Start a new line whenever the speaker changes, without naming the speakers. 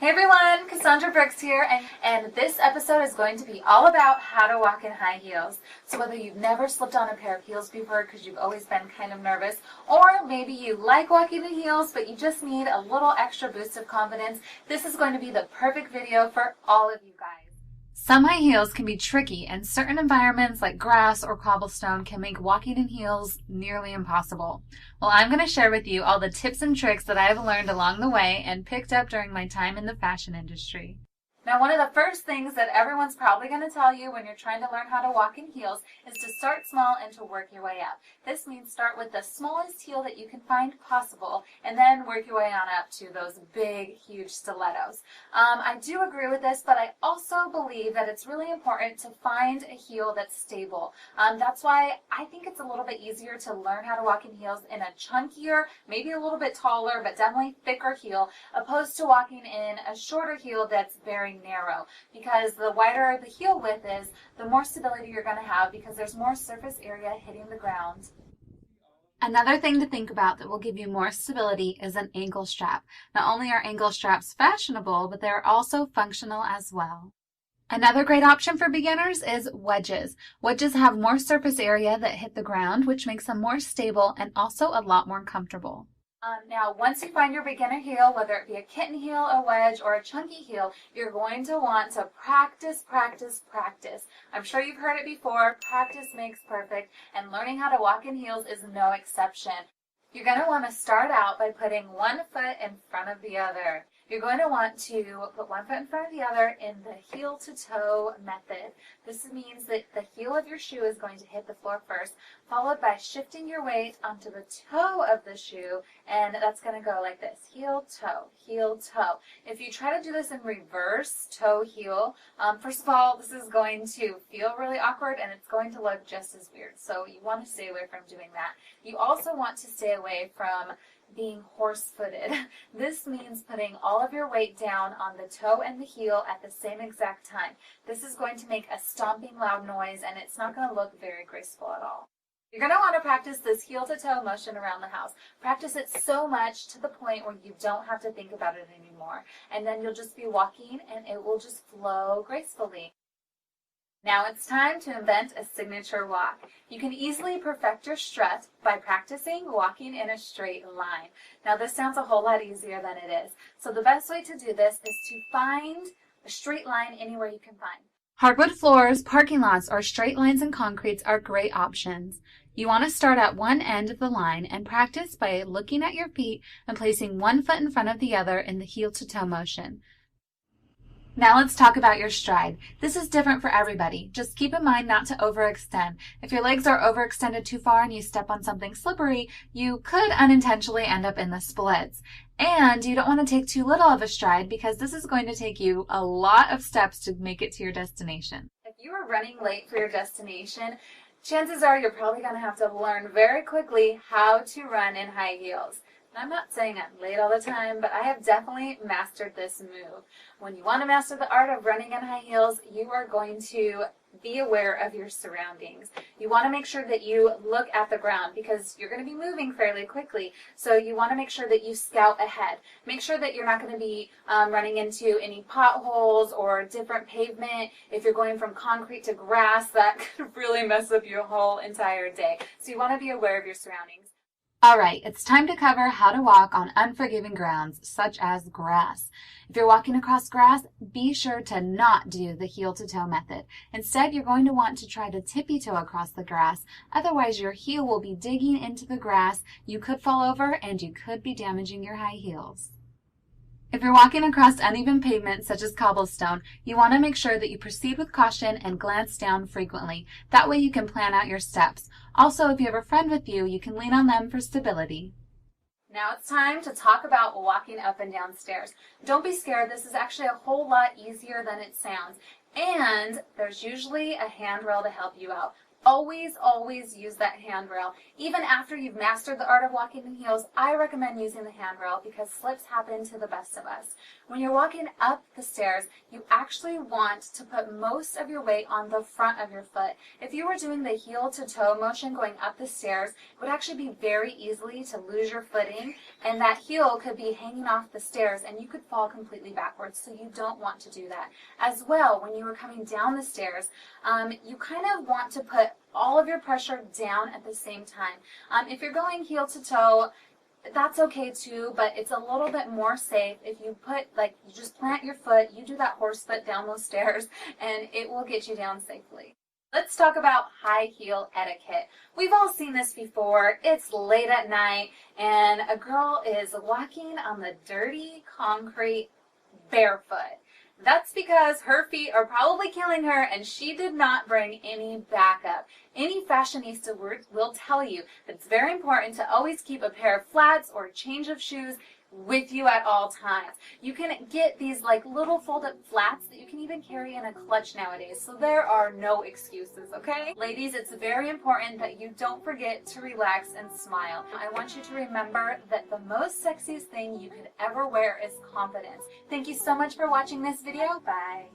Hey everyone, Cassandra Brooks here, and this episode is going to be all about how to walk in high heels. So whether you've never slipped on a pair of heels before because you've always been kind of nervous, or maybe you like walking in heels but you just need a little extra boost of confidence, this is going to be the perfect video for all of you guys. Some high heels can be tricky, and certain environments like grass or cobblestone can make walking in heels nearly impossible. Well, I'm going to share with you all the tips and tricks that I've learned along the way and picked up during my time in the fashion industry. Now, one of the first things that everyone's probably going to tell you when you're trying to learn how to walk in heels is to start small and to work your way up. This means start with the smallest heel that you can find possible and then work your way on up to those big, huge stilettos. I do agree with this, but I also believe that it's really important to find a heel that's stable. That's why I think it's a little bit easier to learn how to walk in heels in a chunkier, maybe a little bit taller, but definitely thicker heel, opposed to walking in a shorter heel that's very narrow, because the wider the heel width is, the more stability you're going to have because there's more surface area hitting the ground. Another thing to think about that will give you more stability is an ankle strap. Not only are ankle straps fashionable, but they're also functional as well. Another great option for beginners is wedges. Wedges have more surface area that hit the ground, which makes them more stable and also a lot more comfortable. Now, once you find your beginner heel, whether it be a kitten heel, a wedge, or a chunky heel, you're going to want to practice, practice, practice. I'm sure you've heard it before, practice makes perfect, and learning how to walk in heels is no exception. You're going to want to start out by putting one foot in front of the other. You're going to want to put one foot in front of the other in the heel-to-toe method. This means that the heel of your shoe is going to hit the floor first, followed by shifting your weight onto the toe of the shoe, and that's going to go like this, heel-toe, heel-toe. If you try to do this in reverse, toe-heel, first of all, this is going to feel really awkward, and it's going to look just as weird, so you want to stay away from doing that. You also want to stay away from being horse-footed. This means putting all of your weight down on the toe and the heel at the same exact time. This is going to make a stomping loud noise, and it's not going to look very graceful at all. You're going to want to practice this heel-to-toe motion around the house. Practice it so much to the point where you don't have to think about it anymore. And then you'll just be walking and it will just flow gracefully. Now it's time to invent a signature walk. You can easily perfect your strut by practicing walking in a straight line. Now this sounds a whole lot easier than it is. So the best way to do this is to find a straight line anywhere you can find. Hardwood floors, parking lots, or straight lines and concretes are great options. You want to start at one end of the line and practice by looking at your feet and placing one foot in front of the other in the heel-to-toe motion. Now let's talk about your stride. This is different for everybody. Just keep in mind not to overextend. If your legs are overextended too far and you step on something slippery, you could unintentionally end up in the splits. And you don't want to take too little of a stride because this is going to take you a lot of steps to make it to your destination. If you are running late for your destination, chances are you're probably going to have to learn very quickly how to run in high heels. I'm not saying I'm late all the time, but I have definitely mastered this move. When you want to master the art of running in high heels, you are going to be aware of your surroundings. You want to make sure that you look at the ground because you're going to be moving fairly quickly. So you want to make sure that you scout ahead. Make sure that you're not going to be running into any potholes or different pavement. If you're going from concrete to grass, that could really mess up your whole entire day. So you want to be aware of your surroundings. Alright, it's time to cover how to walk on unforgiving grounds, such as grass. If you're walking across grass, be sure to not do the heel-to-toe method. Instead, you're going to want to try to tippy-toe across the grass. Otherwise, your heel will be digging into the grass, you could fall over, and you could be damaging your high heels. If you're walking across uneven pavement, such as cobblestone, you want to make sure that you proceed with caution and glance down frequently. That way you can plan out your steps. Also, if you have a friend with you, you can lean on them for stability. Now it's time to talk about walking up and down stairs. Don't be scared, this is actually a whole lot easier than it sounds. And there's usually a handrail to help you out. always use that handrail. Even after you've mastered the art of walking in heels, I recommend using the handrail because slips happen to the best of us. When you're walking up the stairs, you actually want to put most of your weight on the front of your foot. If you were doing the heel to toe motion going up the stairs, it would actually be very easily to lose your footing, and that heel could be hanging off the stairs and you could fall completely backwards, so you don't want to do that. As well, when you were coming down the stairs, you kind of want to put all of your pressure down at the same time. If you're going heel to toe, that's okay too, but it's a little bit more safe if you put, like, you just plant your foot, you do that horse foot down those stairs, and it will get you down safely. Let's talk about high heel etiquette. We've all seen this before. It's late at night and a girl is walking on the dirty concrete barefoot. That's because her feet are probably killing her and she did not bring any backup. Any fashionista will tell you that it's very important to always keep a pair of flats or a change of shoes with you at all times. You can get these like little fold-up flats that you can even carry in a clutch nowadays, so there are no excuses, okay? Ladies, it's very important that you don't forget to relax and smile. I want you to remember that the most sexiest thing you could ever wear is confidence. Thank you so much for watching this video. Bye.